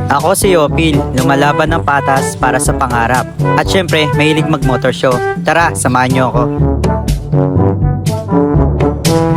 Ako si Yopil, lumalaban ng patas para sa pangarap. At syempre, mahilig mag-motor show. Tara, samahan niyo ako.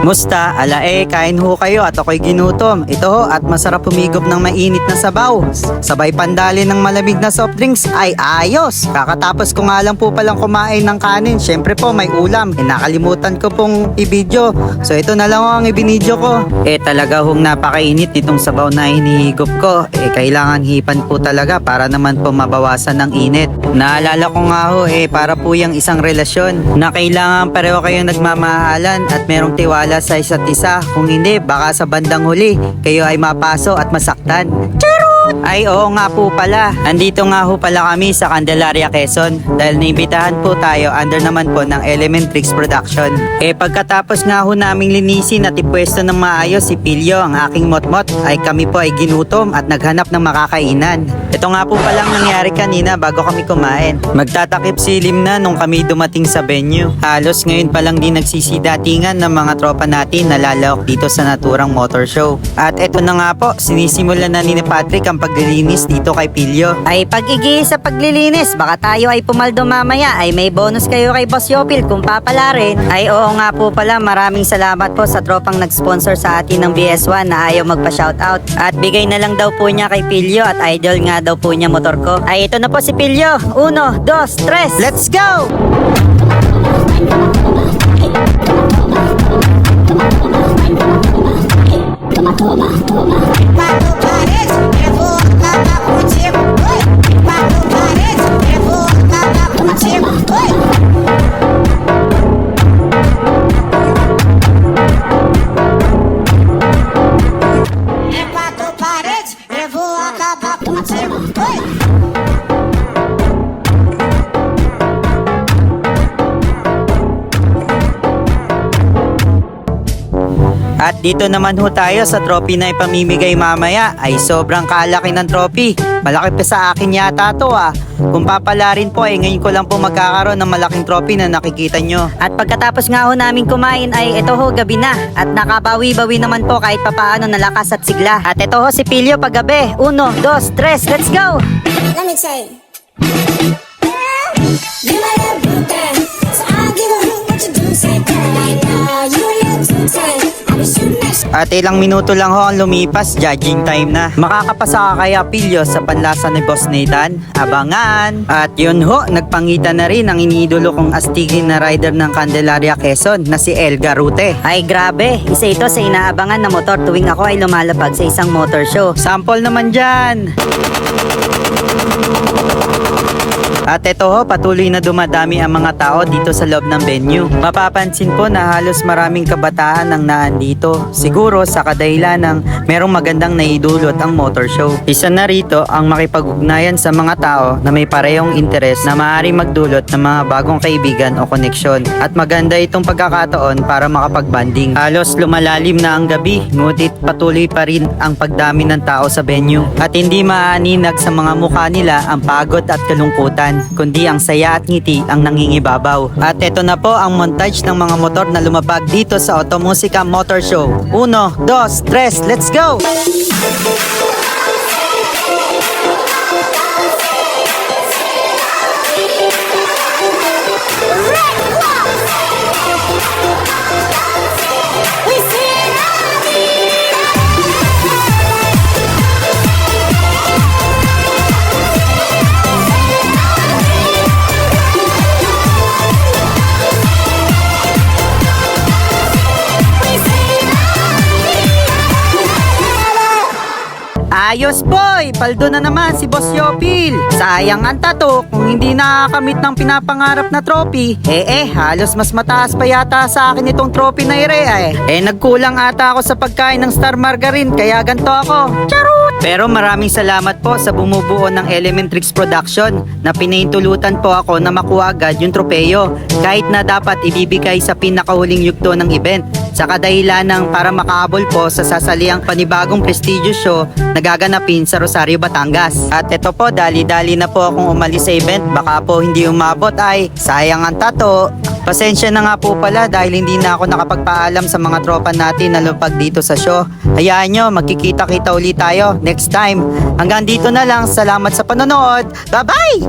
Musta? Kain ho kayo at ako'y ginutom. Ito ho at masarap humigop ng mainit na sabaw. Sabay pandali ng malamig na soft drinks ay ayos. Kakatapos ko nga lang po palang kumain ng kanin. Syempre po may ulam. Nakalimutan ko pong i-video. So ito na lang ho ang i-binidyo ko. Talaga hong napakainit nitong sabaw na hinihigop ko. Kailangan hipan po talaga para naman po mabawasan ng init. Naalala ko nga ho para po yung isang relasyon na kailangan pareho kayong nagmamahalan at merong tiwala sa isa't isa. Kung hindi, baka sa bandang huli kayo ay mapaso at masaktan. Ay oo nga po pala. Andito nga ho pala kami sa Candelaria, Quezon dahil naimbitahan po tayo under naman po ng Elementrix Production. Pagkatapos nga ho naming linisin at ipwesto ng maayos si Pilyo, ang aking motmot, ay kami po ay ginutom at naghanap ng makakainan. Ito nga po palang nangyari kanina bago kami kumain. Magtatakip silim na nung kami dumating sa venue. Halos ngayon palang din nagsisidatingan ng mga tropa natin na lalawak dito sa naturang motor show. At eto na nga po, sinisimulan na ni Patrick ang paglilinis dito kay Pilyo. Ay pag-igi sa paglilinis, baka tayo ay pumaldo mamaya ay may bonus kayo kay Boss Yopil kung papala rin. Ay oo nga po pala, maraming salamat po sa tropang nag-sponsor sa atin ng BS1 na ayaw magpa-shoutout. At bigay na lang daw po niya kay Pilyo at idol nga daw po niya motor ko. Ay ito na po si Pilyo. 1, 2, 3, let's go! Quatro paredes, eu vou acabar contigo. Quatro paredes, eu vou acabar contigo. É quatro paredes, eu vou acabar contigo. At dito naman ho tayo sa trophy na ipamimigay mamaya. Ay sobrang kalaki ng trophy. Malaki pa sa akin yata to Kung papala rin po ngayon ko lang po magkakaroon ng malaking trophy na nakikita nyo. At pagkatapos nga ho namin kumain ay ito ho gabi na. At nakabawi-bawi naman po kahit papaano na lakas at sigla. At ito ho si Pilyo paggabi. 1, 2, 3, let's go! Let me tell you. You my little boo thing, so I'll give a hoot what you do. Say girl, right now you a little too tame. I be shooting that shit. At ilang minuto lang ho ang lumipas, judging time na. Makakapasa ka kaya Pilyo sa panlasa ni Boss Nathan? Abangan! At yun ho, nagpangita na rin ang iniidolo kong astigin na rider ng Candelaria, Quezon na si El Garute. Ay grabe, isa ito sa inaabangan na motor tuwing ako ay lumalapag sa isang motor show. Sample naman dyan! At ito ho, patuloy na dumadami ang mga tao dito sa loob ng venue. Mapapansin po na halos maraming kabataan ang naandito. Siguro sa kadahilan ng merong magandang naidulot ang motor show. Isa na rito ang makipag-ugnayan sa mga tao na may parehong interes na maaaring magdulot ng mga bagong kaibigan o koneksyon. At maganda itong pagkakataon para makapag-banding. Halos lumalalim na ang gabi, ngunit patuloy pa rin ang pagdami ng tao sa venue. At hindi maaninag sa mga mukha nila ang pagod at kalungkutan, kundi ang saya at ngiti ang nangingibabaw. At eto na po ang montage ng mga motor na lumabag dito sa Automusika Motor Show. 1, 2, 3, let's go! We sing la vida. We sing la vida. Ayos boy! Paldo na naman si Boss Yopil. Sayang ang tato kung hindi nakakamit ng pinapangarap na trophy. Halos mas mataas pa yata sa akin itong trophy na ire nagkulang ata ako sa pagkain ng Star Margarine kaya ganto ako. Charot! Pero maraming salamat po sa bumubuo ng Elementrix Production na pinaintulutan po ako na makuha agad yung tropeyo kahit na dapat ibibigay sa pinakahuling yugto ng event. Sa kadahilan ng para makahabol po sa sasaliang panibagong prestigious show na gaganapin sa Rosario, Batangas. At ito po, dali-dali na po akong umalis sa event. Baka po hindi umabot ay sayang ang tato. Pasensya na nga po pala dahil hindi na ako nakapagpaalam sa mga tropa natin na lumapag dito sa show. Hayaan nyo, magkikita-kita ulit tayo next time. Hanggang dito na lang, salamat sa panonood. Bye-bye!